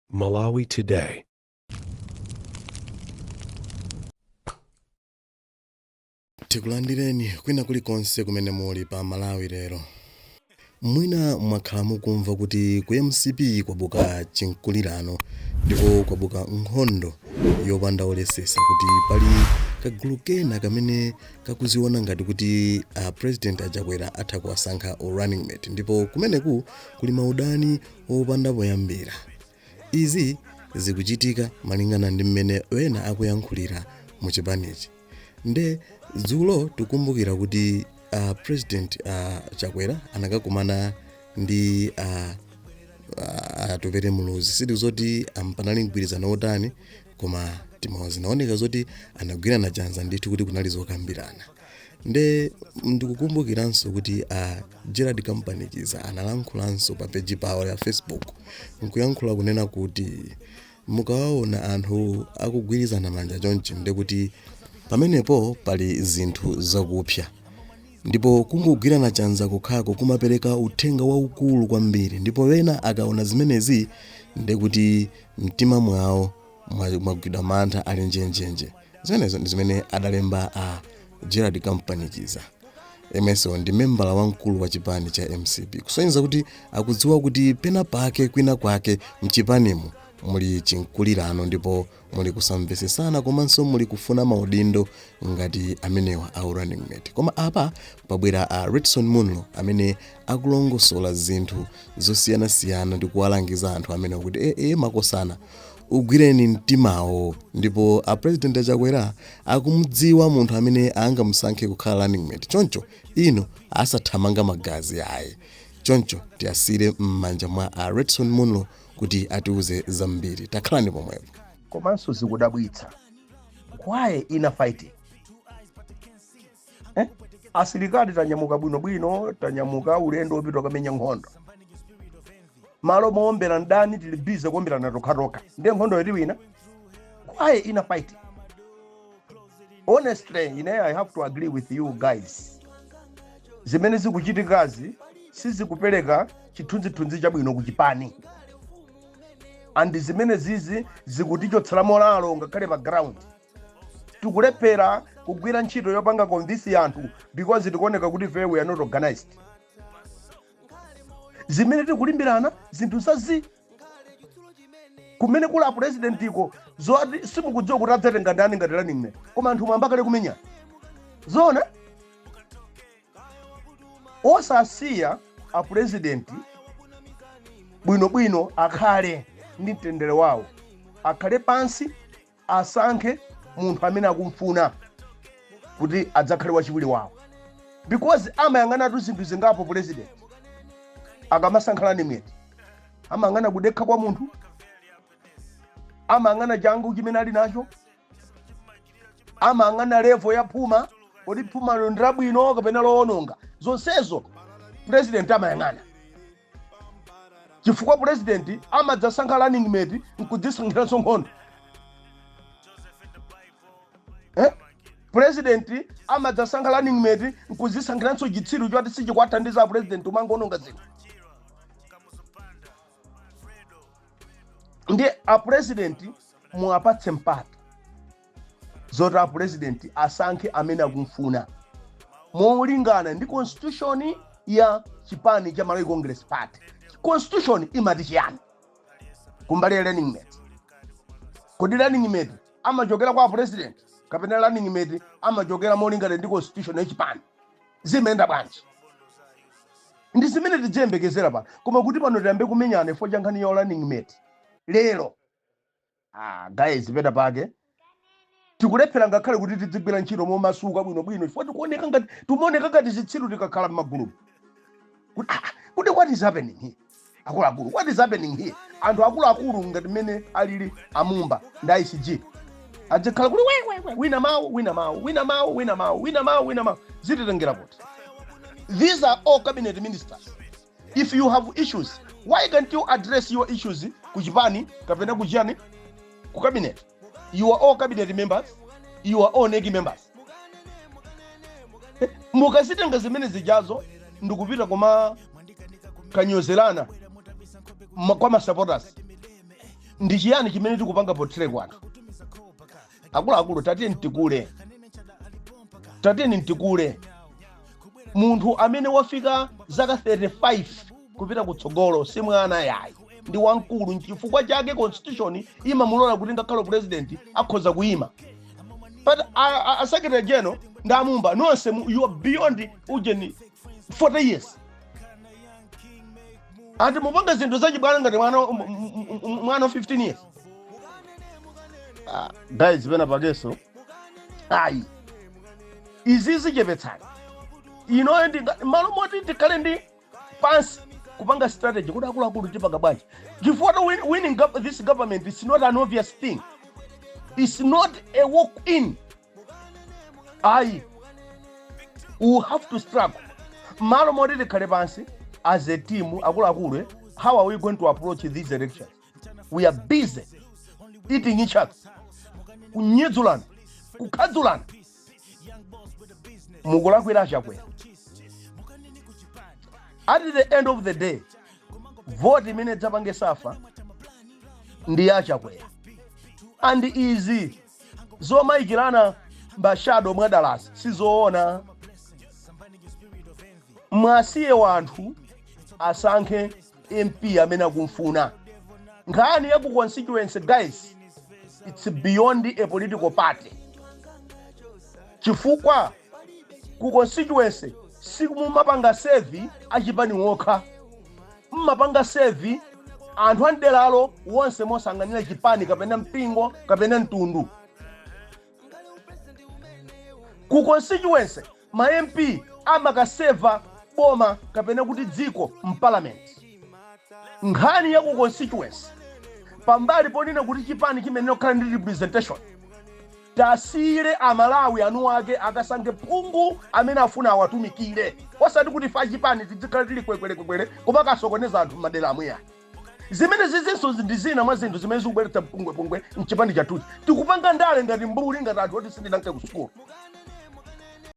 Malawi Today. Tikulandireni kwina kulikonse kumene muli pa Malawi lero. Mwina mwakhala mukumva kuti ku MCP kwabuka chinkulirano ndipo kwabuka nkhondo yopanda olesesa kuti pali kagulu kena kamene kakuziona ngati kuti President Yachabe atha kuwasankha running mate ndipo kumeneku kuli maudani opanda poyambira. Izi zikuchitika malingana ndi mmene wena akuyankhulira mu chipanichi. Nde dzulo tikumbukira kuti President Yachabe anakakumana ndi atupere muluzi sidi zoti panali mgwirizano otani koma timawa zinaoneka zoti anagwirana chanza ndithu kuti kunali zokambirana. Nde ndikukumbukiranso kuti Gerald Kampanikiza analankhulanso pa page pawo ya Facebook nkuyankhula kunena kuti mukawaona anthu akugwirizana manja chonchi nde kuti pamenepo pali zinthu zakupya. Ndipo kungogwirana chanza kukhako kumapereka uthenga waukulu kwambiri ndipo wena akaona zimenezi nde kuti mtima mwawo mwagwidwa mantha ali njenjenje. Zimenezo ndi zimene adalemba Gerald Kampanikiza. Emeso ndi membala wamkulu wa chipani cha MCP. Kusonyeza kuti akudziwa kuti pena pake kwina kwake mchipanimo muli chinkulirano ndipo muli kusamvesesana komanso muli kufuna maudindo ngati amenewa au running mate. Koma apa pabwera Redson Munlo amene akulongosola zinthu zosiyanasiyana ndi kuwalangiza anthu amene kuti makosana ugwireni mtimawo ndipo President Yachabe akumudziwa munthu amene angamusankhe kukhala running mate. Choncho ino asathamanga magazi ayi. Choncho tiyasire m'manja mwa Redson Munlo kuti atiuze zambiri. Takhalani pomwepo. Komanso zikudabwitsa. Why ina fighting? Asilikali tanyamuka bwinobwino, tanyamuka ulendo opita kamenya nkhondo. Malo moombera ndani tili busy kuombera tokha. Nde nkhondo yoti wina. Why ina fighting? Honestly, I have to agree with you guys. Zimene zikuchitikazi sizikupereka chithunzithunzi chabwino kuchipani. And zimene zizi zikutichotsera moralo ngakhale pa ground. Tikulephera kugwira ntchito yopanga convince anthu because tikuoneka kuti we are not organized. Zimene tikulimbirana zinthu zazi kumene kula president iko zoti simukudziwa kuti adzatenga ndani ngati running mate koma anthu mwambakale kumenya zona osasiya a president bwinobwino akhale ndi mtendere wawo, akhale pansi asankhe munthu amene akumfuna kuti adzakhale wachiwiri wawo because amayang'ana tu zinthu zingapo president akamasankha running mate amayang'ana kudekha kwa munthu, amayang'ana changu chimene ali nacho, amayang'ana level ya phuma kuti phuma londera bwino kapena loononga. Zonsezo president amayang'ana chifukwa president amadzasankha running mate nkudzisankhiranso nkhondo. President amadzasankha running mate nkudzisankhiranso chitsiru choti sichikwathandiza president umangononga zinthu. Ndi a president muapatse mpata zoti a president asankhe amene akumfuna molingana ndi constitution ya chipani cha Malawi Congress Party. Constitution imati chiyani kumbali running mate? Kodi running mate amachokera kwa president kapena running mate amachokera molingana ndi constitution ya chipani? Zimenda bwanji? Ndi zimene tijembekezera pa koma kuti pano tiyambe kumenyana ifo cha nkhani ya running mate lero. Guys peta pake tikulephera ngakhale kuti tidzigwira ntchito momasuka bwinobwino ifo tikuoneka ngati zitsiru tikakhala m'magulu. Kuti what is happening here? Akulu, what is happening here? Anthu akulu ngati mmene alili amumba ndi ICG adzakhala kuti wina mawu zititengera kuti. These are all cabinet ministers. If you have issues, why can't you address your issues kuchipani kapena kuchani ku cabinet? You are all cabinet members, you are all negi members. Mukazitenga zimene zijazo ndikupita koma kanyozelana kwa ma supporters. ndi chiyani chimene tikupanga pothera kwathu akuluakulu tatiyeni ntikule munthu amene wafika zaka 35 kupita kutsogolo si mwana yayi ndi wamkulu nchifukwa chake constitution imamulola kuti ngakhale president akhoza kuyima but a secretary general ndamumba nonse you are beyond ujeni 40 years andi mupanga zinthu zachibwana ngati mwana 15 years guys pena pakeso ayi izizi chepetsani ndi malo moti tikhale ndi pansi kupanga strategy kuti akuluakulu tipanga bwanji chifukwa winning this government is not an obvious thing. It's not a walk in. We have to struggle. Malo moti tikhale pansi as a team akuluakulu how are we going to approach these elections? We are busy eating each other kunyedzulana kukhadzulana mukulakwira achakwera. At the end of the day vote imene dzapange safa ndi achakwera and izi zomayikirana mbashado mwadalasi sizoona. Mwasiye wanthu asankhe MP amene akumfuna. Nkhani ya ku constituency guys, it's beyond a political party. Chifukwa ku constituency sikumapanga sevi achipani wokha, mmapanga sevi anthu andelalo wonse mosanganira chipani kapena mpingo kapena mtundu. Ku constituency ma MP amakaseva boma kapena kuti dziko mparliament. Nkhani ya ku constituency pambali ponena kuti chipani chimene okhala ndi representation tasire amalawi anu ake akasange phungu amene afuna awatumikire osati kuti fa chipani tidzikhala tili kwekwere koma kasokoneza anthu madera amweya. Zimene zizinso ndi zina mwa zinthu zimene zikubweretsa pungwe mchipani chathuchi tikupanga ndale ngati mbuli ngati anthu oti sindinanke ku sukulu.